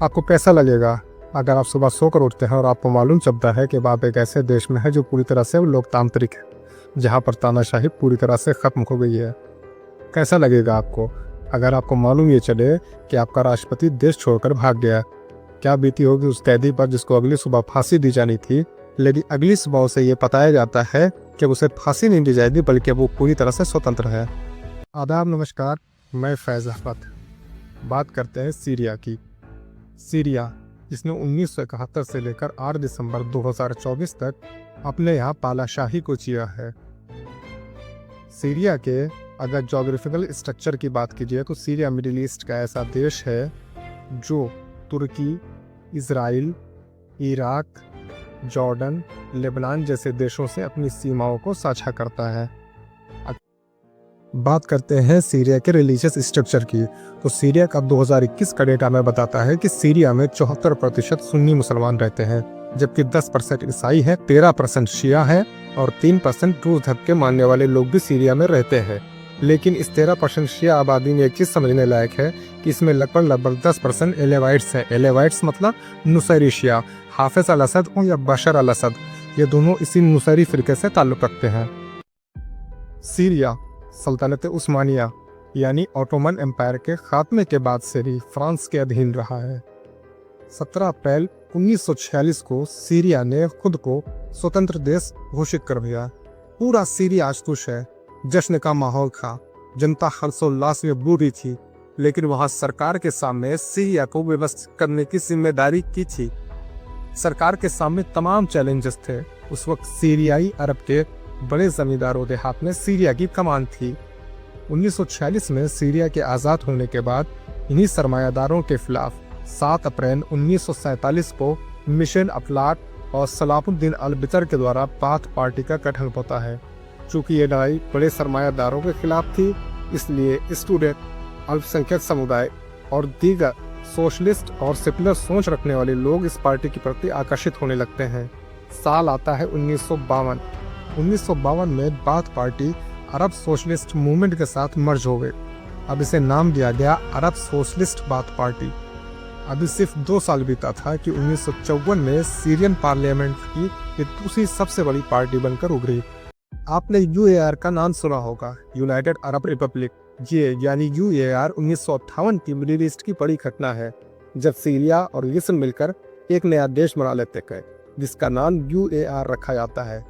आपको कैसा लगेगा अगर आप सुबह सोकर उठते हैं और आपको मालूम चलता है कि आप एक ऐसे देश में है जो पूरी तरह से लोकतांत्रिक है, जहाँ पर तानाशाही पूरी तरह से ख़त्म हो गई है। कैसा लगेगा आपको अगर आपको मालूम ये चले कि आपका राष्ट्रपति देश छोड़कर भाग गया? क्या बीती होगी उस कैदी पर जिसको अगली सुबह फांसी दी जानी थी, लेकिन अगली सुबह उसे ये बताया जाता है कि उसे फांसी नहीं दी जाएगी बल्कि वो पूरी तरह से स्वतंत्र है। आदाब, नमस्कार, मैं फैज़ अहमद। बात करते हैं सीरिया की। सीरिया जिसने 1971 से लेकर 8 दिसंबर 2024 तक अपने यहाँ तानाशाही को जिया है। सीरिया के अगर जोग्राफिकल स्ट्रक्चर की बात कीजिए तो सीरिया मिडिल ईस्ट का ऐसा देश है जो तुर्की, इज़राइल, इराक, जॉर्डन, लेबनान जैसे देशों से अपनी सीमाओं को साझा करता है। बात करते हैं सीरिया के रिलीजियस स्ट्रक्चर की, तो सीरिया का 2021 का डेटा में बताता है कि सीरिया में 74% सुन्नी मुसलमान रहते हैं, जबकि 10% ईसाई है, 13% शिया है और 3% क्रूज धर्म के मानने वाले लोग भी सीरिया में रहते हैं। लेकिन इस 13% शिया आबादी में एक चीज़ समझने लायक है कि इसमें लगभग 10% एलेवाइट्स हैं। एलेवाइट्स मतलब नुसैरी शिया, हाफिज अल असद हो या बशर अल असद, ये दोनों इसी नुसैरी फिरके से ताल्लुक़ रखते हैं। सीरिया सल्तनत उस्मानिया यानी ऑटोमन एम्पायर के खात्मे के बाद से भी फ्रांस के अधीन रहा है। 17 अप्रैल 1946 को सीरिया ने खुद को स्वतंत्र देश घोषित कर दिया। पूरा सीरिया आज खुश है, जश्न का माहौल था, जनता हर्षोल्लास में बूढ़ी थी, लेकिन वहां सरकार के सामने सीरिया को व्यवस्थित करने की जिम्मेदारी की थी। सरकार के सामने तमाम चैलेंजेस थे। उस वक्त सीरियाई अरब के बड़े जमींदारों के हाथ में सीरिया की कमान थी। 1946 में सीरिया के आज़ाद होने के बाद इन्हीं सरमायादारों के खिलाफ 7 अप्रैल 1947 को मिशन अफलाट और सलाहुद्दीन अल-बितर के द्वारा बाथ पार्टी का गठन होता है। चूँकि ये लड़ाई बड़े सरमायादारों के खिलाफ थी, इसलिए स्टूडेंट, अल्पसंख्यक समुदाय और दीगर सोशलिस्ट और सेकुलर सोच रखने वाले लोग इस पार्टी के प्रति आकर्षित होने लगते हैं। साल आता है 1952। 1952 में बाथ पार्टी अरब सोशलिस्ट मूवमेंट के साथ मर्ज हो गए। अब इसे नाम दिया गया अरब सोशलिस्ट बाथ पार्टी। अभी सिर्फ 2 साल बीता था कि 1954 में सीरियन पार्लियामेंट की ये दूसरी सबसे बड़ी पार्टी बनकर उभरी। आपने यूएआर का नाम सुना होगा, यूनाइटेड अरब रिपब्लिक। ये यानी यूएआर 1958 की मिडिल ईस्ट की बड़ी घटना है, जब सीरिया और मिस्र मिलकर एक नया देश बना लेते गए, जिसका नाम यूएआर रखा जाता है।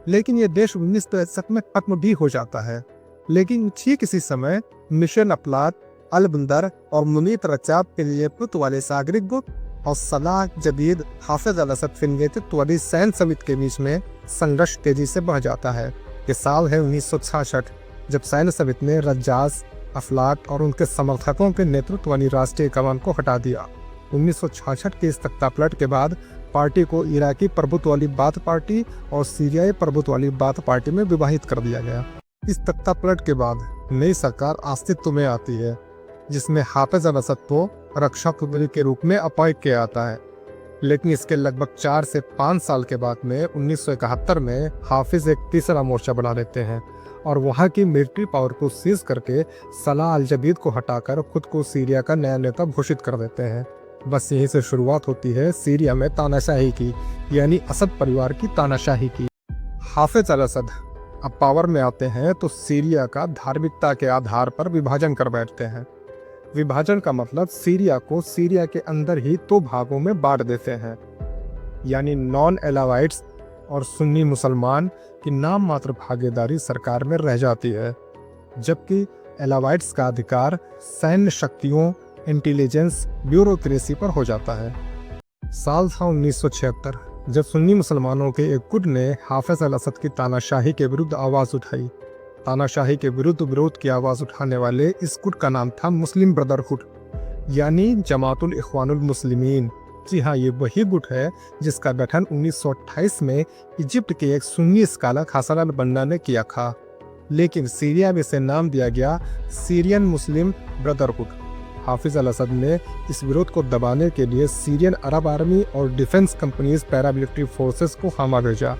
लेकिन ये देश 1963 में खत्म भी हो जाता है। लेकिन ठीक इसी समय मिशन अफलाट, अल-बंदर और मुनीत रचाब के नेतृत्व वाले सागरिक गुट और सलाह जदीद हाफिज अल असद के नेतृत्व वाली सैन्य समिति के बीच में संघर्ष तेजी से बढ़ जाता है। ये साल है 1966, जब सैन्य समिति ने रज्जाज, अफलाट और उनके समर्थकों के नेतृत्व वाली राष्ट्रीय कमान को हटा दिया। 1966 के इस तख्तापलट के बाद पार्टी को इराकी प्रभुत्व वाली बाथ पार्टी और सीरियाई प्रभुत्व वाली बाथ पार्टी में विभाजित कर दिया गया। इस तख्तापलट के बाद नई सरकार अस्तित्व में आती है, जिसमें हाफिज अल असद को रक्षक के रूप में अपॉइंट किया जाता है। लेकिन इसके लगभग 4 से 5 साल के बाद में 1971 में हाफिज एक तीसरा मोर्चा बना लेते हैं और वहाँ की मिलिट्री पावर को सीज करके सलाह अल जदीद को हटाकर खुद को सीरिया का नया नेता घोषित कर देते हैं। बस यहीं से शुरुआत होती है सीरिया में तानाशाही की, यानी असद परिवार की तानाशाही की। हाफिज अल असद अब पावर में आते हैं तो सीरिया का धार्मिकता के आधार पर विभाजन कर बैठते हैं। विभाजन का मतलब सीरिया को सीरिया के अंदर ही 2 भागों में बांट देते हैं, यानी नॉन एलावाइट्स और सुन्नी मुसलमान की नाम मात्र भागीदारी सरकार में रह जाती है, जबकि एलावाइट्स का अधिकार सैन्य शक्तियों, इंटेलिजेंस, ब्यूरोक्रेसी पर हो जाता है। साल था 1976, जब सुन्नी मुसलमानों के एक गुट ने हाफिज अल असद की तानाशाही के विरुद्ध आवाज़ उठाई। तानाशाही के विरुद्ध विरोध की आवाज़ उठाने वाले इस गुट का नाम था मुस्लिम ब्रदरहुड, यानी जमातुल इख्वानुल मुस्लिमीन। जी हाँ, ये वही गुट है जिसका गठन 1928 में इजिप्ट के एक सुन्नी स्कॉलर हसन अल बन्ना ने किया था। लेकिन सीरिया में इसे नाम दिया गया सीरियन मुस्लिम ब्रदरहुड। हाफिज अल असद ने इस विरोध को दबाने के लिए सीरियन अरब आर्मी और डिफेंस कंपनीज पैरामिलिट्री फोर्सेस को हामा भेजा,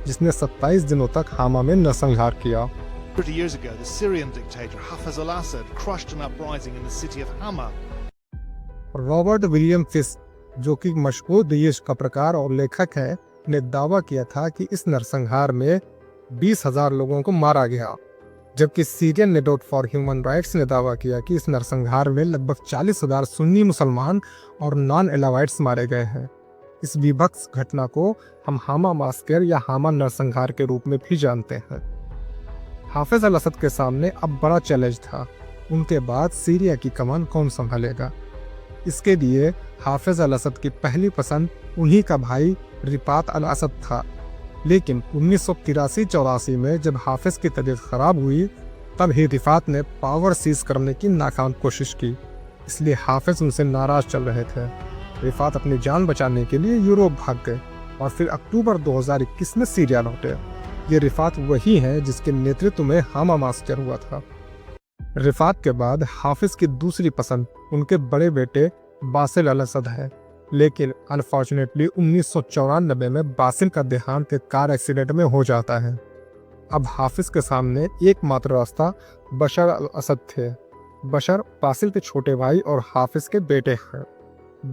जिसने 27 दिनों तक हामा में नरसंहार किया। 30 years ago, the Syrian dictator Hafez al-Assad crushed an uprising in the city of Hama. Robert William fish जो कि मशहूर दाइश का प्रकार और लेखक है, ने दावा किया था कि इस नरसंहार में 20,000 लोगों को मारा गया, जबकि Syrian network for human rights ने दावा किया कि इस नरसंहार में लगभग 40,000 सुन्नी मुसलमान और नॉन एलावाइट्स मारे गए हैं। इस विभत्स घटना को हम हामा मास्कर या हामा नरसंहार के रूप में भी जानते हैं। हाफिज अल असद के सामने अब बड़ा चैलेंज था, उनके बाद सीरिया की कमान कौन संभालेगा। इसके लिए हाफिज अल असद की पहली पसंद उन्हीं का भाई रिफात अल असद था, लेकिन 1983-84 में जब हाफिज की तबीयत खराब हुई, तब ही रिफात ने पावर सीज करने की नाकाम कोशिश की, इसलिए हाफिज उनसे नाराज चल रहे थे। रिफात अपनी जान बचाने के लिए यूरोप भाग गए और फिर अक्टूबर 2021 में सीरिया लौटे। ये रिफात वही है जिसके नेतृत्व में हामा मास्कर हुआ था। रिफात के बाद हाफिज की दूसरी पसंद उनके बड़े बेटे बासिल अल असद है, लेकिन अनफॉर्चुनेटली 1994 में बासिल का देहांत एक कार एक्सीडेंट में हो जाता है। अब हाफिज के सामने एकमात्र रास्ता बशर अल असद थे। बशर बासिल के छोटे भाई और हाफिज के बेटे हैं।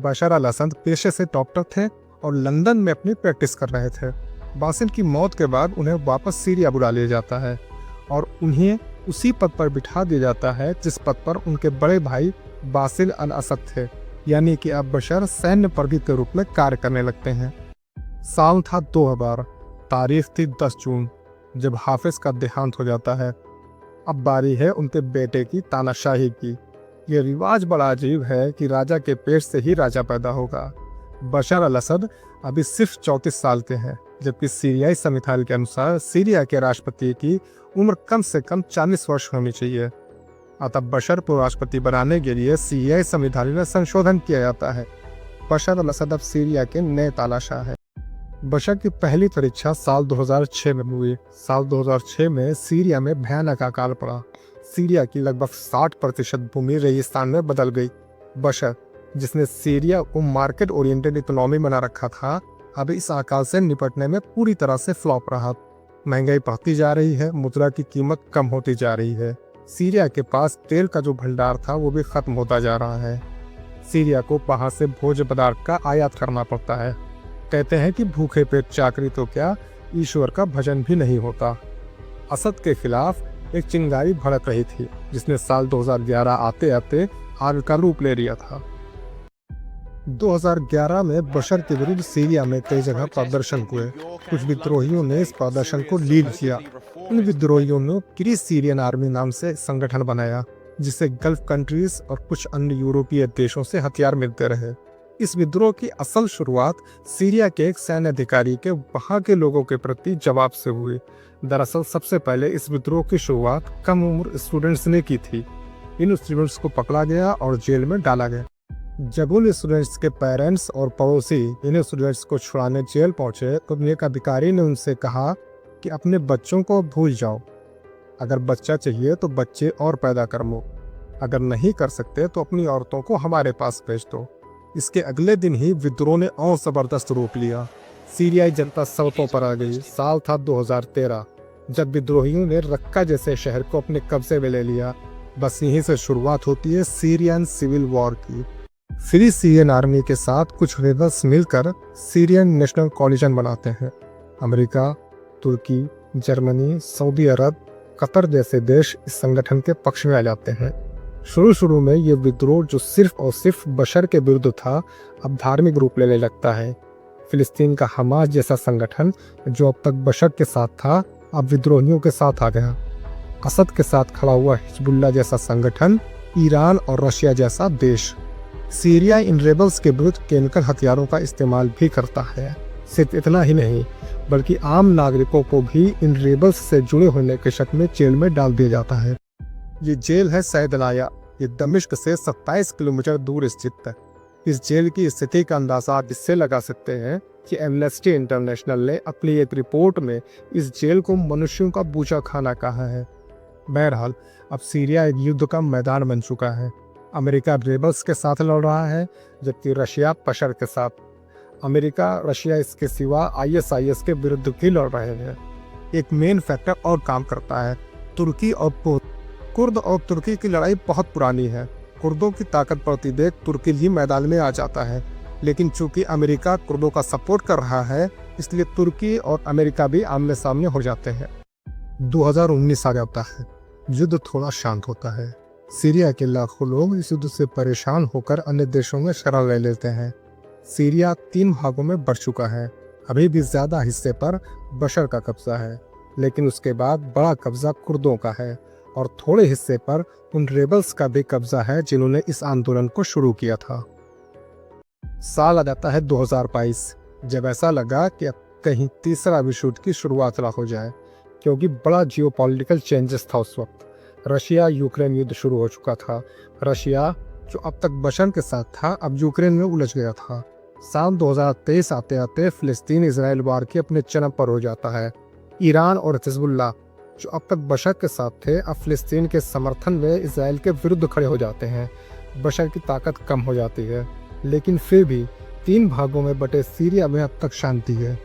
बशर अल असद पेशे से डॉक्टर थे और लंदन में अपनी प्रैक्टिस कर रहे थे। बासिल की मौत के बाद उन्हें वापस सीरिया बुला लिया जाता है और उन्हें उसी पद पर बिठा दिया जाता है जिस पद पर उनके बड़े भाई बासिल अल असद थे, यानी कि अब बशर सैन्य प्रमुख के रूप में कार्य करने लगते हैं। साल था 2000, तारीख थी 10 जून, जब हाफिज का देहांत हो जाता है। अब बारी है उनके बेटे की तानाशाही की। ये रिवाज बड़ा अजीब है कि राजा के पेट से ही राजा पैदा होगा। बशर अल असद अभी सिर्फ 34 साल के हैं, जबकि सीरियाई संविधान के अनुसार सीरिया के राष्ट्रपति की उम्र कम से कम 40 वर्ष होनी चाहिए। अतः बशर को राष्ट्रपति बनाने के लिए सीरियाई संविधान में संशोधन किया जाता है। बशर अल असद अब सीरिया के नए तानाशाह है। बशर की पहली परीक्षा साल 2006 में हुई। साल 2006 में सीरिया में भयानक अकाल पड़ा। सीरिया की लगभग 60% भूमि रेगिस्तान में बदल गई। बशर, जिसने सीरिया को मार्केट ओरिएंटेड इकोनॉमी बना रखा था, अब इस अकाल से निपटने में पूरी तरह से फ्लॉप रहा। महंगाई बढ़ती जा रही है, मुद्रा की कीमत कम होती जा रही है। सीरिया के पास तेल का जो भंडार था वो भी खत्म होता जा रहा है। सीरिया को बाहर से भोज्य पदार्थ का आयात करना पड़ता है। कहते हैं कि भूखे पेट चाकरी तो क्या, ईश्वर का भजन भी नहीं होता। असद के खिलाफ एक चिंगारी भड़क रही थी, जिसने साल 2011 आते आते आग का रूप ले लिया था। 2011 में बशर के विरुद्ध सीरिया में कई जगह प्रदर्शन हुए। कुछ विद्रोहियों ने इस प्रदर्शन को लीड किया। इन विद्रोहियों ने क्री सीरियन आर्मी नाम से संगठन बनाया, जिसे गल्फ कंट्रीज और कुछ अन्य यूरोपीय देशों से हथियार मिलते रहे। इस विद्रोह की असल शुरुआत सीरिया के एक सैन्य अधिकारी के वहां के लोगों के प्रति जवाब से हुई। दरअसल सबसे पहले इस विद्रोह की शुरुआत कम उम्र स्टूडेंट्स ने की थी। इन स्टूडेंट्स को पकड़ा गया और जेल में डाला गया। जब उन स्टूडेंट्स के पेरेंट्स और पड़ोसी इन स्टूडेंट्स को छुड़ाने जेल पहुंचे, तो एक अधिकारी ने उनसे कहा कि अपने बच्चों को भूल जाओ। अगर बच्चा चाहिए तो बच्चे और पैदा कर लो, अगर नहीं कर सकते तो अपनी औरतों को हमारे पास भेज दो। इसके अगले दिन ही विद्रोह ने और जबरदस्त रूप लिया। सीरियाई जनता सड़कों पर आ गई। साल था 2013, जब विद्रोहियों ने रक्का जैसे शहर को अपने कब्जे में ले लिया। बस यहीं से शुरुआत होती है सीरियन सिविल वॉर की। फ्री सीरियन आर्मी के साथ कुछ रेबल्स मिलकर सीरियन नेशनल कोलिशन बनाते हैं। अमेरिका, तुर्की, जर्मनी, सऊदी अरब, कतर जैसे देश इस संगठन के पक्ष में आ जाते हैं। शुरू में ये विद्रोह, जो सिर्फ और सिर्फ बशर के विरुद्ध था, अब धार्मिक रूप लेने लगता है। फिलिस्तीन का हमास जैसा संगठन, जो अब तक बशर के साथ था, अब विद्रोहियों के साथ आ गया। असद के साथ खड़ा हुआ हिजबुल्लाह जैसा संगठन, ईरान और रशिया जैसा देश। सीरिया इन रेबल्स के विरुद्ध केमिकल हथियारों का इस्तेमाल भी करता है। सिर्फ इतना ही नहीं, बल्कि आम नागरिकों को भी इन रेबल्स से जुड़े होने के शक में जेल में डाल दिया जाता है। ये जेल है सैदनाया। ये दमिश्क से 27 किलोमीटर दूर स्थित है। इस जेल की स्थिति का अंदाजा आप इससे लगा सकते हैं कि एमनेस्टी इंटरनेशनल ने अपनी एक रिपोर्ट में इस जेल को मनुष्यों का बूचा खाना कहा है। बहरहाल, अब सीरिया एक युद्ध का मैदान बन चुका है। अमेरिका रेबल्स के साथ लड़ रहा है, जबकि रशिया बशर के साथ। अमेरिका, रशिया इसके सिवा ISIS के विरुद्ध भी लड़ रहे हैं। एक मेन फैक्टर और काम करता है, तुर्की और कुर्द और तुर्की की लड़ाई बहुत पुरानी है। कुर्दों की ताकत बढ़ती देख तुर्की भी मैदान में आ जाता है। लेकिन चूंकि अमेरिका कुर्दों का सपोर्ट कर रहा है, इसलिए तुर्की और अमेरिका भी आमने सामने हो जाते हैं। 2019 आ जाता है, युद्ध थोड़ा शांत होता है। सीरिया के लाखों लोग इस युद्ध से परेशान होकर अन्य देशों में शरण ले लेते हैं। सीरिया 3 भागों में बढ़ चुका है। अभी भी ज्यादा हिस्से पर बशर का कब्जा है, लेकिन उसके बाद बड़ा कब्जा कुर्दों का है और थोड़े हिस्से पर उन रेबल्स का भी कब्जा है जिन्होंने इस आंदोलन को शुरू किया था। साल आ जाता है 2022, जब ऐसा लगा कि अब कहीं तीसरा विश्व युद्ध की शुरुआत ना हो जाए, क्योंकि बड़ा जियोपॉलिटिकल चेंजेस था उस वक्त। रशिया यूक्रेन युद्ध शुरू हो चुका था। रशिया जो अब तक बशर के साथ था, अब यूक्रेन में उलझ गया था। साल 2023 आते आते फिलिस्तीन इजराइल वार के अपने चरम पर हो जाता है। ईरान और हिजबुल्लाह जो अब तक बशर के साथ थे, अब फिलिस्तीन के समर्थन में इजराइल के विरुद्ध खड़े हो जाते हैं। बशर की ताकत कम हो जाती है, लेकिन फिर भी 3 भागों में बटे सीरिया में अब तक शांति है।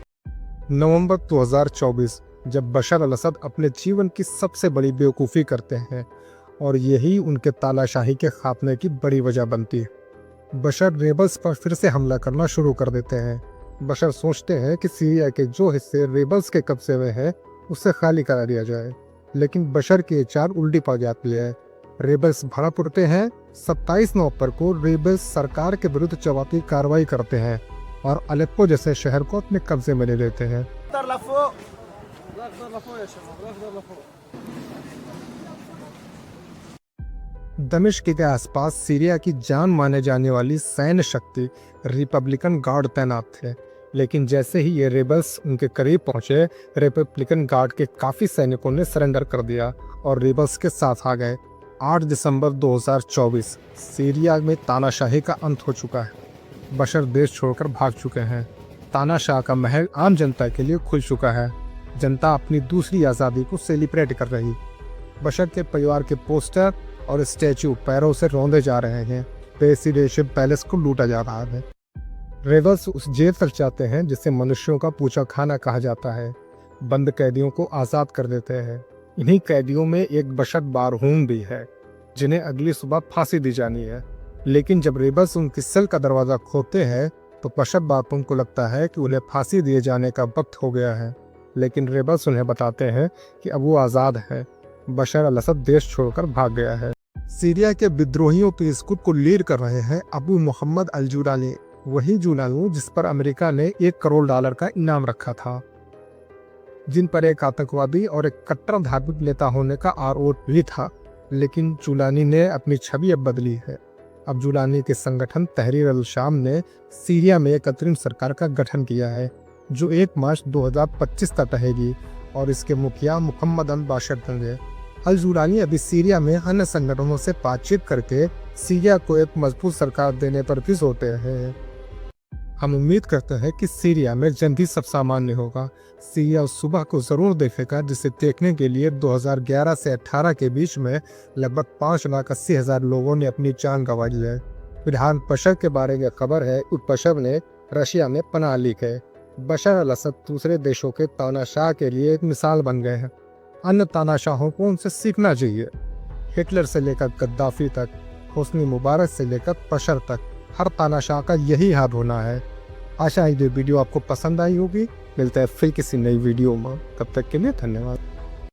नवंबर 2024, जब बशर अल असद अपने जीवन की सबसे बड़ी बेवकूफ़ी करते हैं और यही उनके तानाशाही के खात्मे की बड़ी वजह बनती है। बशर रेबल्स पर फिर से हमला करना शुरू कर देते हैं। बशर सोचते हैं कि सीरिया के जो हिस्से रेबल्स के कब्जे में है उसे खाली करा दिया जाए, लेकिन बशर की चाल उल्टी पड़ जाती है। रेबल्स भड़क उठते हैं। 27 नवंबर को रेबल्स सरकार के विरुद्ध जवाबी कार्रवाई करते हैं और अलेप्पो जैसे शहर को अपने कब्जे में ले लेते हैं। दमिश्क के आसपास सीरिया की जान माने जाने वाली सैन्य शक्ति रिपब्लिकन गार्ड तैनात थे, लेकिन जैसे ही ये रेबल्स उनके करीब पहुंचे, रिपब्लिकन गार्ड के काफी सैनिकों ने सरेंडर कर दिया और रेबल्स के साथ आ गए। 8 दिसंबर 2024, सीरिया में तानाशाही का अंत हो चुका है। बशर देश छोड़कर भाग चुके हैं। तानाशाह का महल आम जनता के लिए खुल चुका है। जनता अपनी दूसरी आज़ादी को सेलिब्रेट कर रही। बशर के परिवार के पोस्टर और स्टैचू पैरों से रौंदे जा रहे हैं। प्रेसिडेंशियल पैलेस को लूटा जा रहा है। रेबल्स उस जेल तक जाते हैं जिसे मनुष्यों का पूछा खाना कहा जाता है। बंद कैदियों को आज़ाद कर देते हैं। इन्हीं कैदियों में एक बशर बारहूम भी है, जिन्हें अगली सुबह फांसी दी जानी है। लेकिन जब रेबल्स उनकी सेल का दरवाज़ा खोलते हैं तो बशर बारहूम को लगता है कि उन्हें फांसी दिए जाने का वक्त हो गया है, लेकिन रेबल्स उन्हें बताते हैं कि अब वो आज़ाद है। बशर अल असद देश छोड़कर भाग गया है। सीरिया के विद्रोहियों के स्कूप को लीड कर रहे हैं अबू मोहम्मद अल जुलानी, वही जुलानी जिस पर अमेरिका ने $1 करोड़ का इनाम रखा था, जिन पर एक आतंकवादी और एक कट्टर धार्मिक नेता होने का आरोप भी था। लेकिन जुलानी ने अपनी छवि अब बदली है। अब जुलानी के संगठन तहरीर अल शाम ने सीरिया में एक अंतरिम सरकार का गठन किया है, जो 1 मार्च 2025 तक रहेगी और इसके मुखिया मुहम्मद अल बाशर होंगे। अल जुलानी अभी सीरिया में अन्य संगठनों से बातचीत करके सीरिया को एक मजबूत सरकार देने पर भी जोरते हैं। हम उम्मीद करते हैं कि सीरिया में जल्द ही सब सामान्य होगा। सीरिया उस सुबह को जरूर देखेगा जिसे देखने के लिए 2011 से 18 के बीच में लगभग 5,80,000 लोगों ने अपनी जान गंवा ली है। फिलहाल बशर के बारे में खबर है कि बशर ने रशिया में पनाह ली है। बशर अल असद दूसरे देशों के तानाशाह के लिए एक मिसाल बन गए हैं। अन्य तानाशाहों को उनसे सीखना चाहिए। हिटलर से लेकर गद्दाफी तक, हुस्नी मुबारक से लेकर बशर तक, हर तानाशाह का यही हाल होना है। आशा है ये वीडियो आपको पसंद आई होगी। मिलते हैं फिर किसी नई वीडियो में, तब तक के लिए धन्यवाद।